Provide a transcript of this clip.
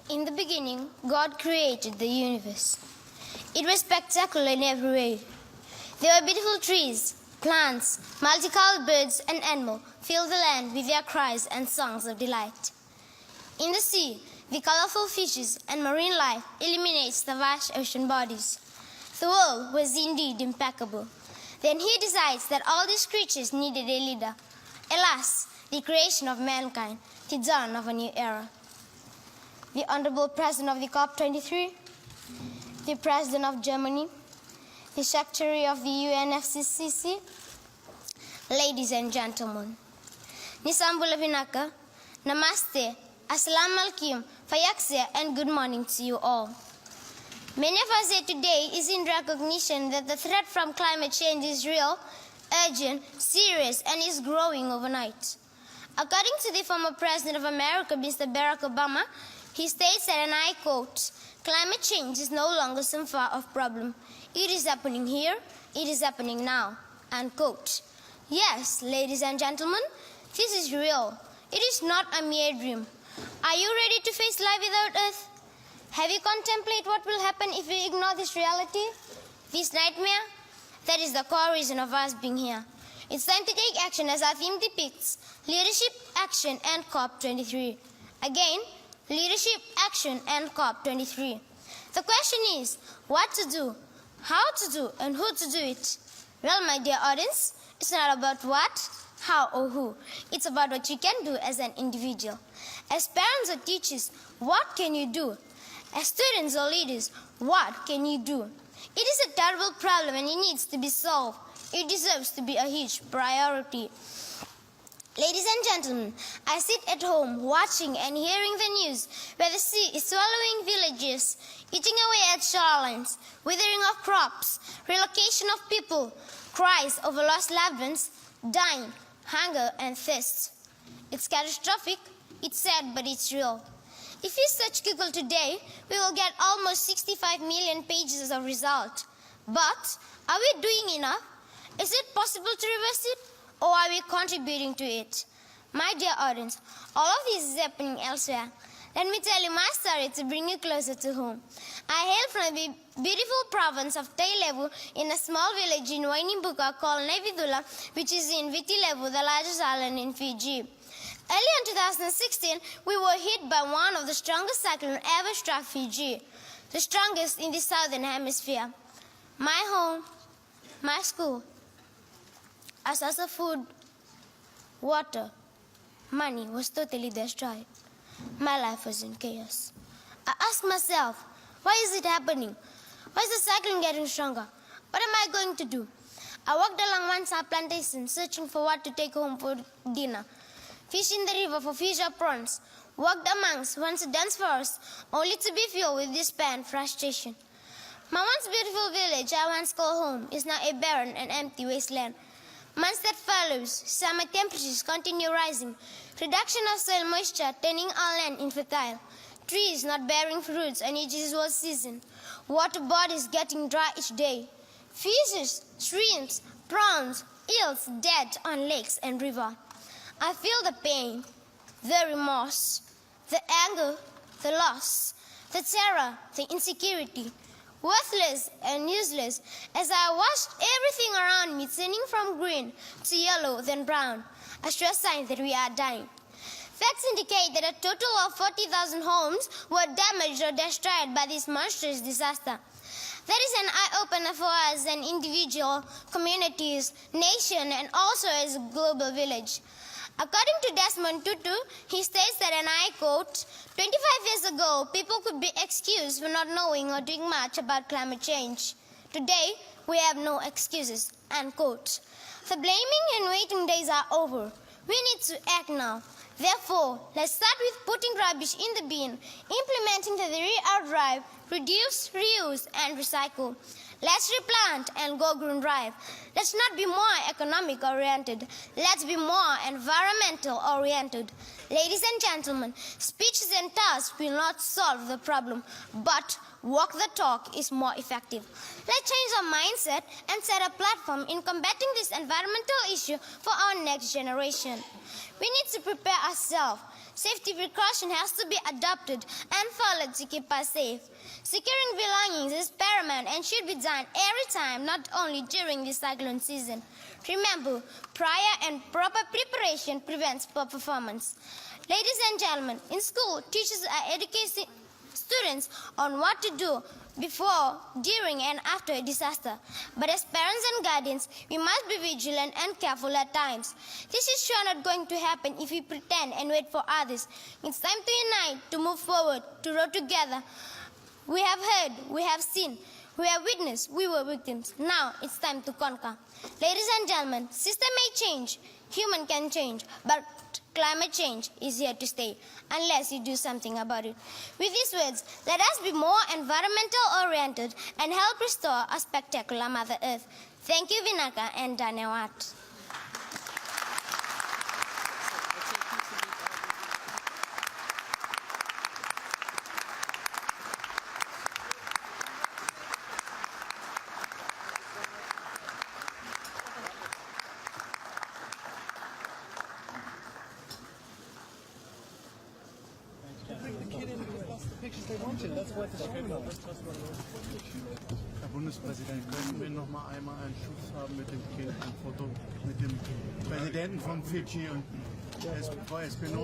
In the beginning, God created the universe. It was spectacular in every way. There were beautiful trees, plants, multicolored birds and animals filled the land with their cries and songs of delight. In the sea, the colorful fishes and marine life illuminates the vast ocean bodies. The world was indeed impeccable. Then he decides that all these creatures needed a leader. Alas, the creation of mankind, the dawn of a new era. The Honorable President of the COP23, the President of Germany, the Secretary of the UNFCCC, ladies and gentlemen. Nisambula Vinaka, Namaste, Assalamu alaikum, Fayaksya, and good morning to you all. Many of us here today is in recognition that the threat from climate change is real, urgent, serious, and is growing overnight. According to the former President of America, Mr. Barack Obama, he states that, and I quote, "Climate change is no longer some far-off problem. It is happening here, it is happening now," unquote. Yes, ladies and gentlemen, this is real. It is not a mere dream. Are you ready to face life without Earth? Have you contemplated what will happen if we ignore this reality, this nightmare? That is the core reason of us being here. It's time to take action as our theme depicts: leadership, action, and COP23. Again, leadership, action, and COP23. The question is, what to do, how to do, and who to do it? Well, my dear audience, it's not about what, how, or who. It's about what you can do as an individual. As parents or teachers, what can you do? As students or leaders, what can you do? It is a terrible problem and it needs to be solved. It deserves to be a huge priority. Ladies and gentlemen, I sit at home watching and hearing the news where the sea is swallowing villages, eating away at shorelines, withering of crops, relocation of people, cries over lost loved ones, dying, hunger and thirst. It's catastrophic, it's sad, but it's real. If we search Google today, we will get almost 65 million pages of result. But are we doing enough? Is it possible to reverse it? Or are we contributing to it? My dear audience, all of this is happening elsewhere. Let me tell you my story to bring you closer to home. I hail from the beautiful province of Tailevu in a small village in Wainimbuka called Nevidula, which is in Viti Levu, the largest island in Fiji. Early in 2016, we were hit by one of the strongest cyclones ever struck Fiji, the strongest in the southern hemisphere. My home, my school, a source of food, water, money was totally destroyed. My life was in chaos. I asked myself, why is it happening? Why is the cyclone getting stronger? What am I going to do? I walked along one side plantation searching for what to take home for dinner. Fish in the river for fish or prawns. Walked amongst once dense forest only to be filled with despair and frustration. My once beautiful village I once called home is now a barren and empty wasteland. Months that follows, summer temperatures continue rising, reduction of soil moisture turning our land infertile, trees not bearing fruits and each is one season, water bodies getting dry each day, fishes, shrimps, prawns, eels dead on lakes and river. I feel the pain, the remorse, the anger, the loss, the terror, the insecurity, worthless and useless, as I watched everything around me turning from green to yellow, then brown, a sure sign that we are dying. Facts indicate that a total of 40,000 homes were damaged or destroyed by this monstrous disaster. That is an eye-opener for us as individual, communities, nation, and also as a global village. According to Desmond Tutu, he states that, and I quote, 25 years ago, people could be excused for not knowing or doing much about climate change. Today, we have no excuses, unquote. The blaming and waiting days are over. We need to act now. Therefore, let's start with putting rubbish in the bin, implementing the re-out drive, reduce, reuse, and recycle. Let's replant and go green drive. Let's not be more economic oriented. Let's be more environmental oriented. Ladies and gentlemen, speeches and tasks will not solve the problem, but walk the talk is more effective. Let's change our mindset and set a platform in combating this environmental issue for our next generation. We need to prepare ourselves, Safety precaution has to be adopted and followed to keep us safe. Securing belongings is paramount and should be done every time, not only during the cyclone season. Remember, prior and proper preparation prevents poor performance. Ladies and gentlemen, in school, teachers are educating students on what to do before, during, and after a disaster. But as parents and guardians, we must be vigilant and careful at times. This is sure not going to happen if we pretend and wait for others. It's time to unite, to move forward, to row together. We have heard, we have seen, we have witnessed, we were victims. Now it's time to conquer. Ladies and gentlemen, system may change, human can change, but climate change is here to stay unless you do something about it. With these words, let us be more environmental oriented and help restore our spectacular Mother Earth. Thank you, Vinaka and Dhanewat. Herr Bundespräsident, könnten wir noch mal einmal einen Schuss haben mit dem Kind, ein Foto mit dem Präsidenten von Fidschi und Frau Espinosa?